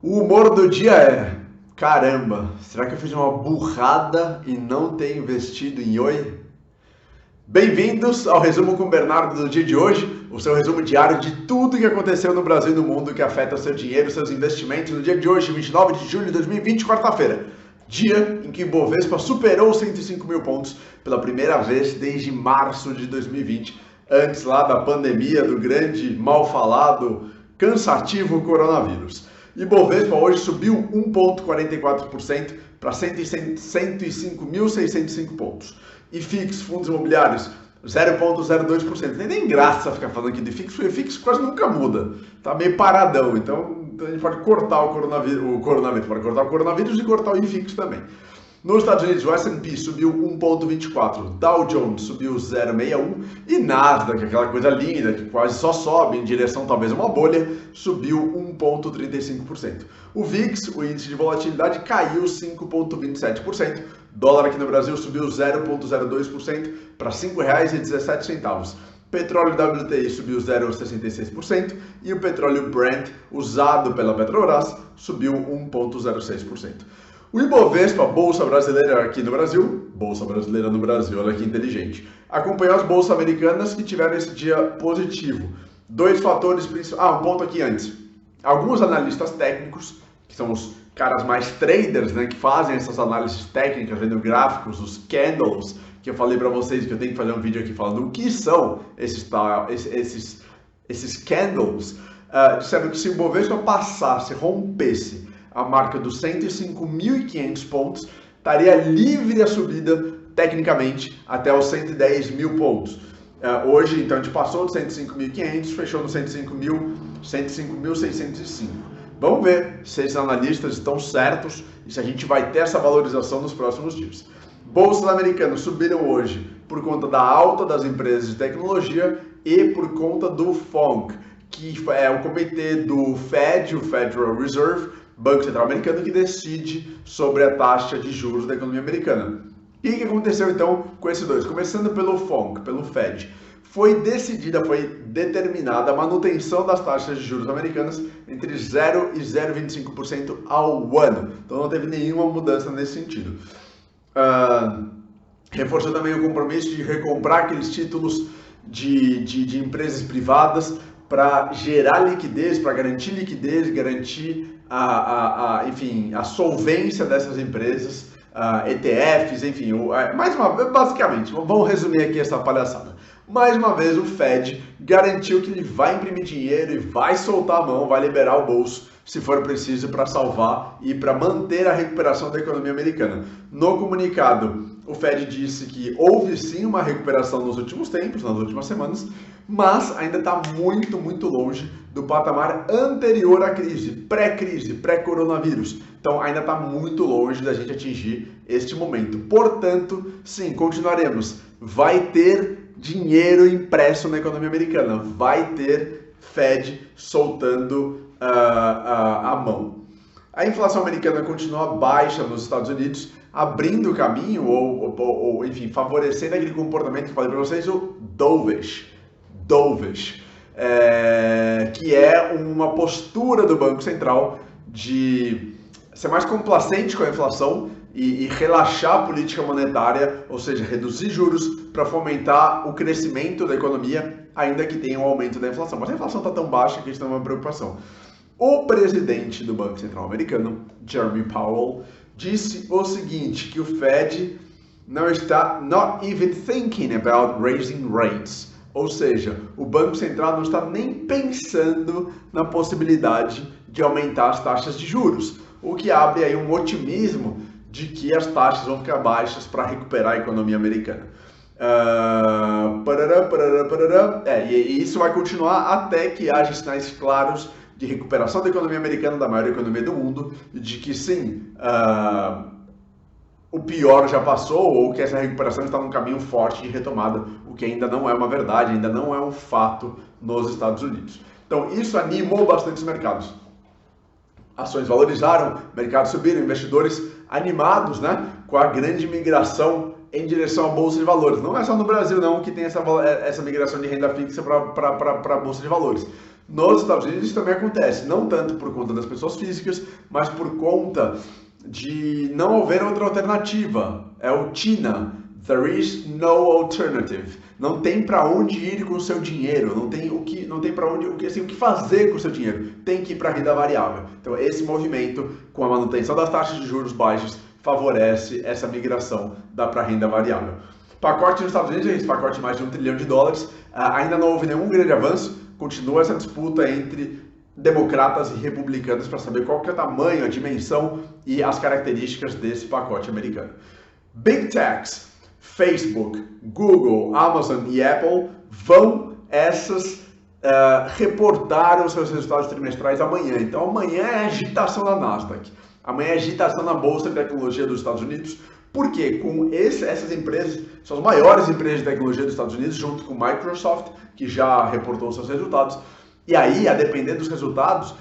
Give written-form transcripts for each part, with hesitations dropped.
O humor do dia é: caramba, será que eu fiz uma burrada e não ter investido em Oi? Bem-vindos ao Resumo com o Bernardo do dia de hoje, o seu resumo diário de tudo que aconteceu no Brasil e no mundo que afeta o seu dinheiro e seus investimentos no dia de hoje, 29 de julho de 2020, quarta-feira. Dia em que o Bovespa superou 105 mil pontos pela primeira vez desde março de 2020, antes lá da pandemia, do grande, mal falado, cansativo coronavírus. E Bovespa hoje subiu 1,44% para 105.605 pontos. E FIX, fundos imobiliários, 0,02%. Não tem nem graça ficar falando aqui de FIX, porque FIX quase nunca muda. Tá meio paradão. Então a gente pode cortar o coronavírus, pode cortar o coronavírus e cortar o IFIX também. Nos Estados Unidos, o S&P subiu 1,24%, Dow Jones subiu 0,61% e Nasdaq, aquela coisa linda que quase só sobe em direção talvez a uma bolha, subiu 1,35%. O VIX, o índice de volatilidade, caiu 5,27%. Dólar aqui no Brasil subiu 0,02% para R$ 5,17. Petróleo WTI subiu 0,66% e o petróleo Brent, usado pela Petrobras, subiu 1,06%. O Ibovespa, Bolsa Brasileira aqui no Brasil, Bolsa Brasileira no Brasil, olha que inteligente, acompanhou as bolsas americanas que tiveram esse dia positivo. Dois fatores principais. Um ponto aqui antes. Alguns analistas técnicos, que são os caras mais traders, né, que fazem essas análises técnicas, vendo gráficos, os candles, que eu falei para vocês que eu tenho que fazer um vídeo aqui falando o que são esses candles, disseram que se o Ibovespa passasse, rompesse a marca dos 105.500 pontos, estaria livre a subida, tecnicamente, até os 110 mil pontos. Hoje, então, a gente passou de 105.500, fechou no 105.605. Vamos ver se esses analistas estão certos e se a gente vai ter essa valorização nos próximos dias. Bolsas americanas subiram hoje por conta da alta das empresas de tecnologia e por conta do FONC, que é o comitê do Fed, o Federal Reserve, Banco Central Americano, que decide sobre a taxa de juros da economia americana. E o que aconteceu então com esses dois? Começando pelo FONC, pelo Fed. Foi determinada a manutenção das taxas de juros americanas entre 0 e 0,25% ao ano. Então não teve nenhuma mudança nesse sentido. Reforçou também o compromisso de recomprar aqueles títulos de empresas privadas para gerar liquidez, para garantir liquidez, garantir enfim, a solvência dessas empresas, ETFs, enfim, basicamente, vamos resumir aqui essa palhaçada. Mais uma vez o Fed garantiu que ele vai imprimir dinheiro e vai soltar a mão, vai liberar o bolso, se for preciso, para salvar e para manter a recuperação da economia americana. No comunicado, o Fed disse que houve sim uma recuperação nos últimos tempos, nas últimas semanas, mas ainda está muito, muito longe do patamar anterior à crise, pré-crise, pré-coronavírus. Então ainda está muito longe da gente atingir este momento. Portanto, sim, continuaremos. Vai ter dinheiro impresso na economia americana, vai ter Fed soltando a mão. A inflação americana continua baixa nos Estados Unidos, abrindo o caminho ou enfim, favorecendo aquele comportamento que eu falei para vocês, o dovish, que é uma postura do Banco Central de ser mais complacente com a inflação e relaxar a política monetária, ou seja, reduzir juros para fomentar o crescimento da economia, ainda que tenha um aumento da inflação. Mas a inflação está tão baixa que isso não é uma preocupação. O presidente do Banco Central americano, Jeremy Powell, disse o seguinte, que o Fed não está not even thinking about raising rates. Ou seja, o Banco Central não está nem pensando na possibilidade de aumentar as taxas de juros, o que abre aí um otimismo de que as taxas vão ficar baixas para recuperar a economia americana. E isso vai continuar até que haja sinais claros de recuperação da economia americana, da maior economia do mundo, de que sim, o pior já passou ou que essa recuperação está num caminho forte de retomada, o que ainda não é uma verdade, ainda não é um fato nos Estados Unidos. Então isso animou bastante os mercados. Ações valorizaram, mercados subiram, investidores animados, né, com a grande migração em direção à Bolsa de Valores. Não é só no Brasil não que tem essa migração de renda fixa para a Bolsa de Valores. Nos Estados Unidos isso também acontece, não tanto por conta das pessoas físicas, mas por conta de não haver outra alternativa. É o TINA, There is no alternative. Não tem para onde ir com o seu dinheiro, não tem para onde, o que fazer com o seu dinheiro. Tem que ir para a renda variável. Então esse movimento, com a manutenção das taxas de juros baixas, favorece essa migração para a renda variável. Pacote nos Estados Unidos, esse pacote de mais de $1 trilhão, ainda não houve nenhum grande avanço, continua essa disputa entre democratas e republicanos para saber qual que é o tamanho, a dimensão e as características desse pacote americano. Big Techs, Facebook, Google, Amazon e Apple vão reportar os seus resultados trimestrais amanhã. Então amanhã é agitação na Nasdaq, amanhã é agitação na Bolsa de Tecnologia dos Estados Unidos, porque com essas empresas, são as maiores empresas de tecnologia dos Estados Unidos, junto com Microsoft, que já reportou seus resultados, e aí, a depender dos resultados,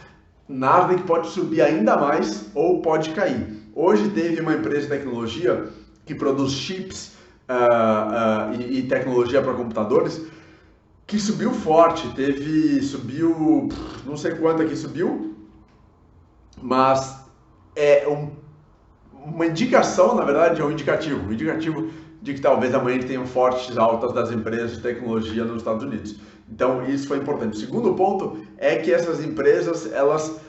Nasdaq pode subir ainda mais ou pode cair. Hoje teve uma empresa de tecnologia que produz chips e tecnologia para computadores, que subiu forte, subiu, não sei quanto aqui subiu, mas é uma indicação, na verdade, é um indicativo de que talvez amanhã tenham fortes altas das empresas de tecnologia nos Estados Unidos. Então, isso foi importante. O segundo ponto é que essas empresas, elas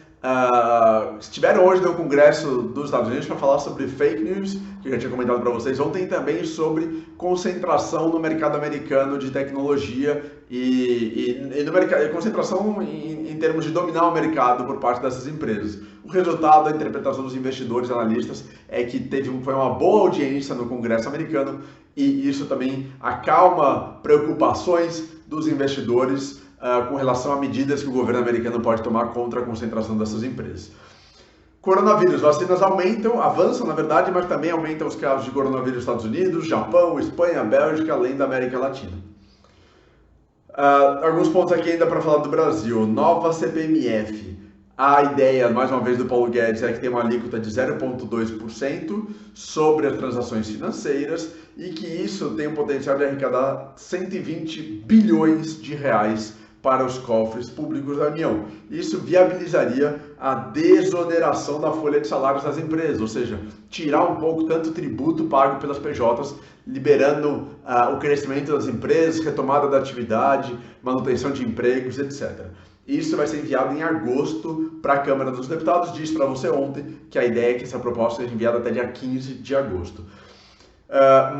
estiveram hoje no Congresso dos Estados Unidos para falar sobre fake news, que eu já tinha comentado para vocês ontem, também sobre concentração no mercado americano de tecnologia e no mercado, concentração em termos de dominar o mercado por parte dessas empresas. O resultado da interpretação dos investidores e analistas é que foi uma boa audiência no Congresso americano e isso também acalma preocupações dos investidores com relação a medidas que o governo americano pode tomar contra a concentração dessas empresas. Coronavírus, vacinas avançam na verdade, mas também aumentam os casos de coronavírus nos Estados Unidos, Japão, Espanha, Bélgica, além da América Latina. Alguns pontos aqui ainda para falar do Brasil. Nova CPMF. A ideia, mais uma vez, do Paulo Guedes é que tem uma alíquota de 0,2% sobre as transações financeiras e que isso tem o potencial de arrecadar 120 bilhões de reais para os cofres públicos da União. Isso viabilizaria a desoneração da folha de salários das empresas, ou seja, tirar um pouco tanto tributo pago pelas PJs, liberando o crescimento das empresas, retomada da atividade, manutenção de empregos, etc. Isso vai ser enviado em agosto para a Câmara dos Deputados. Disse para você ontem que a ideia é que essa proposta seja enviada até dia 15 de agosto.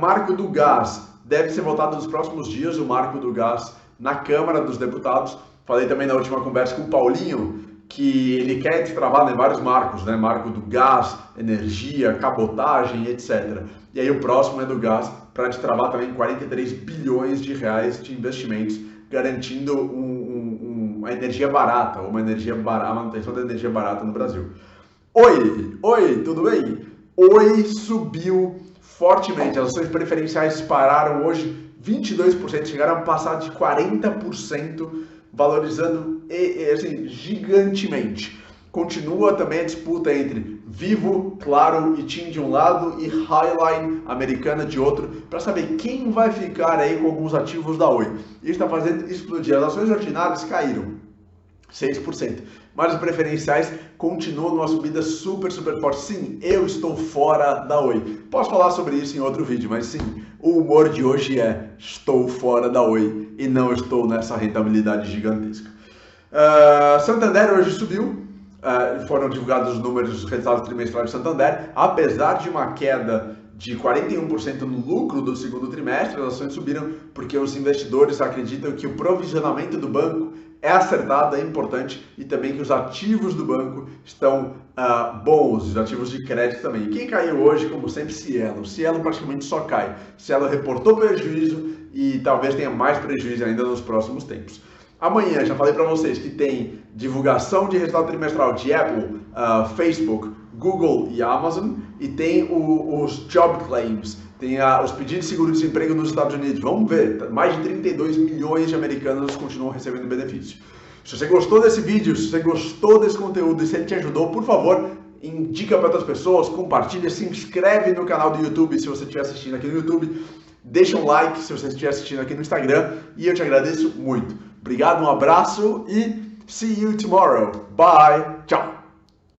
Marco do gás. Deve ser votado nos próximos dias o marco do gás na Câmara dos Deputados. Falei também na última conversa com o Paulinho que ele quer destravar vários marcos, né? Marco do gás, energia, cabotagem, etc. E aí o próximo é do gás, para destravar também 43 bilhões de reais de investimentos, garantindo uma energia barata, a manutenção da energia barata no Brasil. Oi, tudo bem? Oi subiu fortemente, as ações preferenciais dispararam hoje 22%, chegaram a passar de 40%, valorizando assim, gigantemente. Continua também a disputa entre Vivo, Claro e TIM de um lado e Highline Americana de outro, para saber quem vai ficar aí com alguns ativos da Oi. Isso está fazendo explodir. As ações ordinárias caíram 6%, mas os preferenciais continuam numa subida super forte. Sim, eu estou fora da Oi. Posso falar sobre isso em outro vídeo, mas sim, o humor de hoje é estou fora da Oi e não estou nessa rentabilidade gigantesca. Santander hoje subiu. Foram divulgados os números dos resultados trimestrais do Santander, apesar de uma queda de 41% no lucro do segundo trimestre, as ações subiram porque os investidores acreditam que o provisionamento do banco é acertado, é importante, e também que os ativos do banco estão bons, os ativos de crédito também. E quem caiu hoje, como sempre, Cielo. Cielo praticamente só cai. Cielo reportou prejuízo e talvez tenha mais prejuízo ainda nos próximos tempos. Amanhã, já falei para vocês que tem divulgação de resultado trimestral de Apple, Facebook, Google e Amazon, e tem os job claims, tem os pedidos de seguro-desemprego nos Estados Unidos. Vamos ver, mais de 32 milhões de americanos continuam recebendo benefício. Se você gostou desse vídeo, se você gostou desse conteúdo e se ele te ajudou, por favor, indica para outras pessoas, compartilha, se inscreve no canal do YouTube se você estiver assistindo aqui no YouTube, deixa um like se você estiver assistindo aqui no Instagram e eu te agradeço muito. Obrigado, um abraço e See you tomorrow. Bye. Tchau.